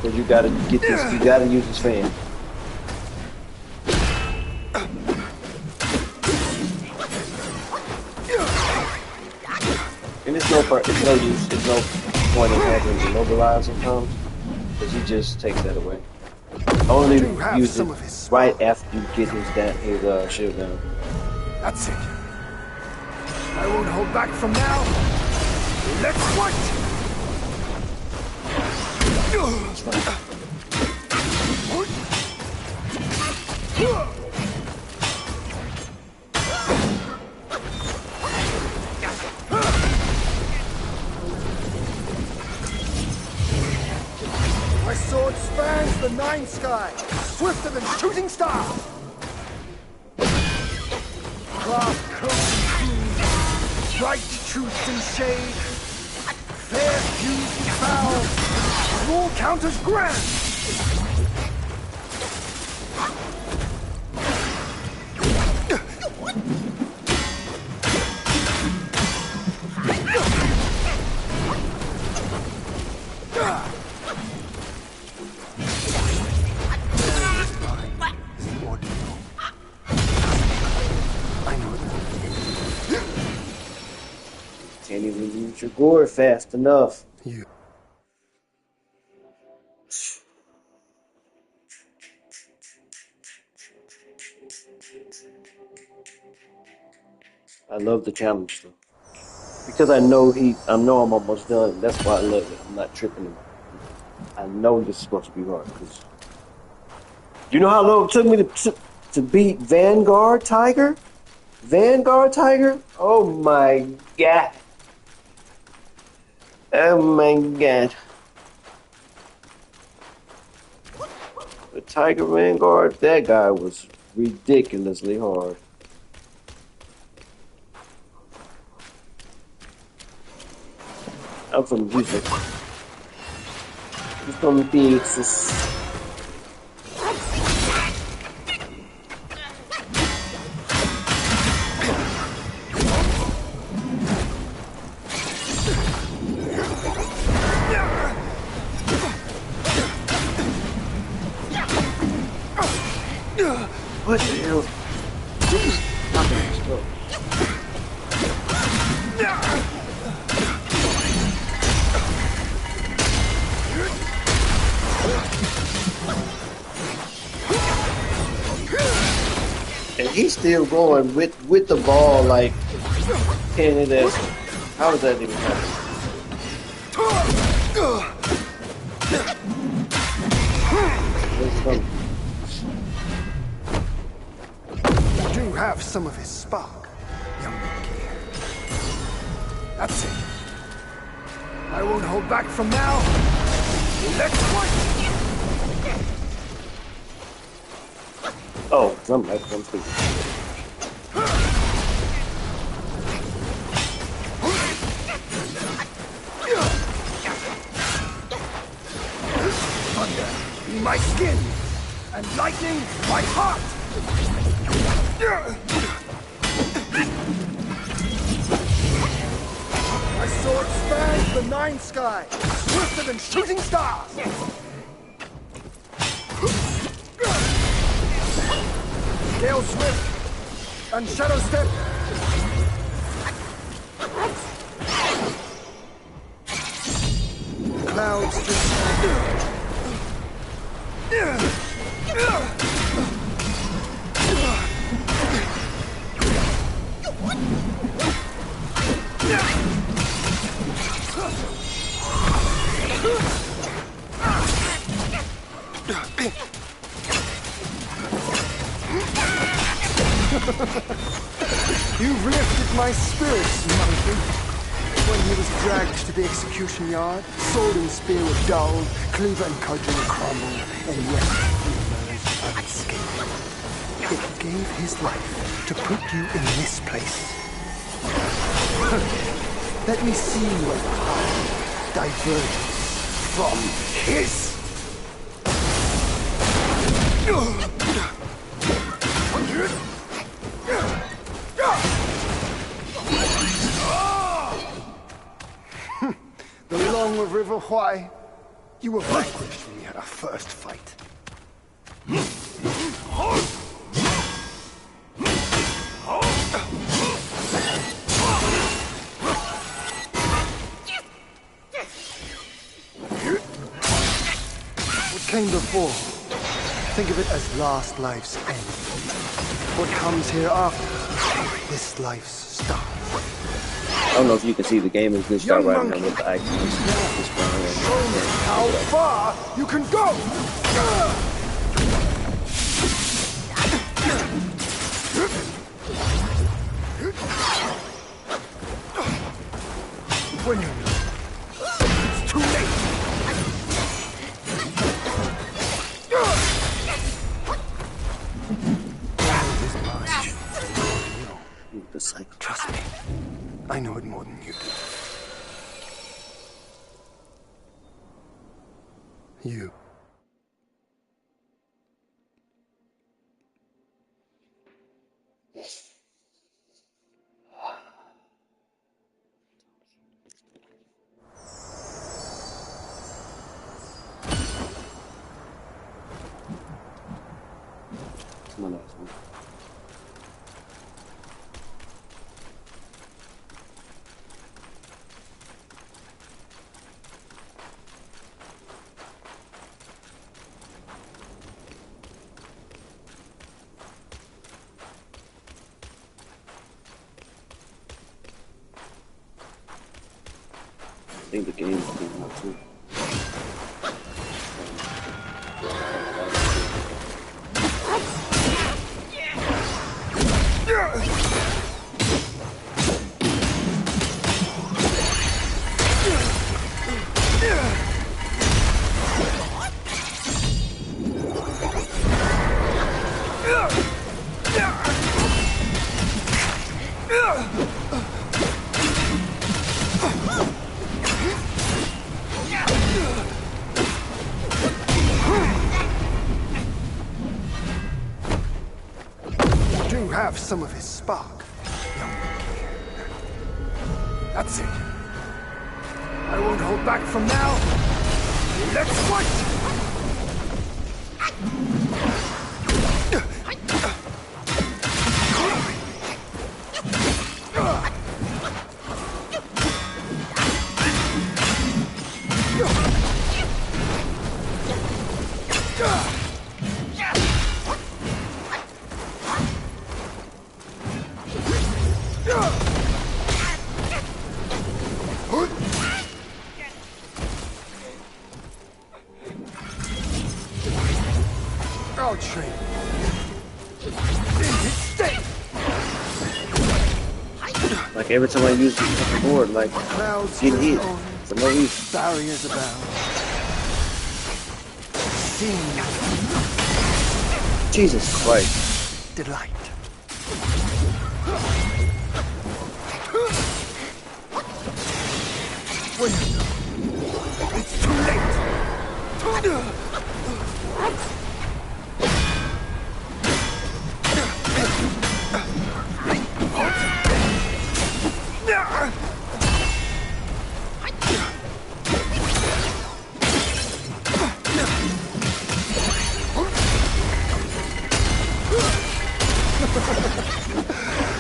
Cause you gotta get this. You gotta use this fan. And it's no use. It's no point in having to immobilize him sometimes, cause he just takes that away. Only use it right after you get his shield down. That's it. I won't hold back from now. Let's fight! My sword spans the nine skies, swifter than shooting stars. Craft coat and hue, bright truth and shade, fair fused and foul, all counters grand. Can't even use your gourd fast enough. You. I love the challenge though. Because I know I'm almost done. That's why I love it. I'm not tripping. I know this is supposed to be hard. Cause you know how long it took me to beat Vanguard Tiger? Vanguard Tiger? Oh my god. Oh my god. The Tiger Vanguard, that guy was ridiculously hard. I'm from Houston. He's from Texas. What the hell? And he's still going with the ball like pinning it. How does that even happen? You do have some of his spark, young monkey. That's it. I won't hold back from now. Let's fight! Oh, I'm like one thing. Thunder, be my skin, and lightning, my heart! My sword spans the nine skies, swifter than shooting stars! Gale Swift and Shadow Step. Clouds just... You've lifted my spirits, monkey. When he was dragged to the execution yard, sword and spear were dulled, cleaver and cudgel crumbled, and yet he emerged unscathed. It gave his life to put you in this place. Let me see your path diverges from his. The Long River Why? You were vanquished when we had our first fight. What came before? Think of it as last life's end. What comes hereafter? This life's start. I don't know if you can see the game is glitched out right now with the icons. Show me how far you can go! When you know, it's too late! This much. The cycle. Trust me. I know it more than you do. You. That's my last one. think the game is getting out too. Do have some of his spark, young monkey. That's it. I won't hold back from now. Let's fight! I'll train in his state. Like every time I use the board, like Clouds getting hit on, for no reason. barriers abound. Seeing Jesus Christ. delight. When you know it's too late.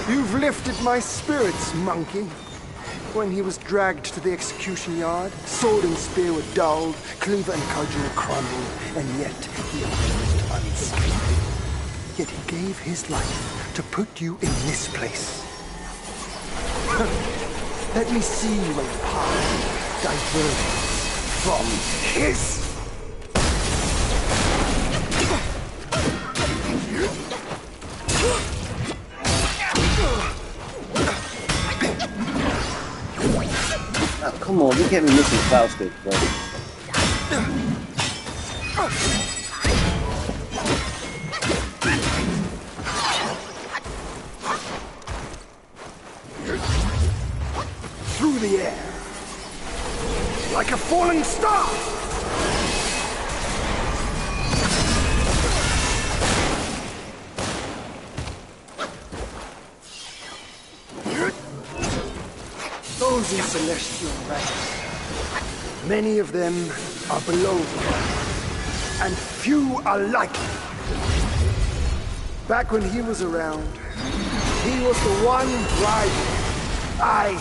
You've lifted my spirits, monkey. When he was dragged to the execution yard, sword and spear were dulled, cleaver and cudgel crumbled, and yet he emerged unscathed. Yet he gave his life to put you in this place. Let me see where your path diverges from his. Oh, come on, we can't be missing Faustic, bro. Through the air, like a falling star. Those in celestial ranks, many of them are below the ground, and few are like him. Back when he was around, he was the one rival I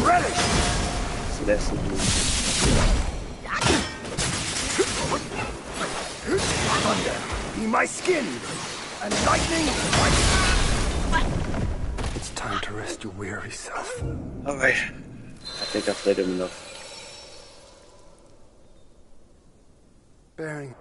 relished. So that's the blue. Thunder, be my skin, and lightning, It's time to rest your weary self. Alright. I think I've played him enough. Bearing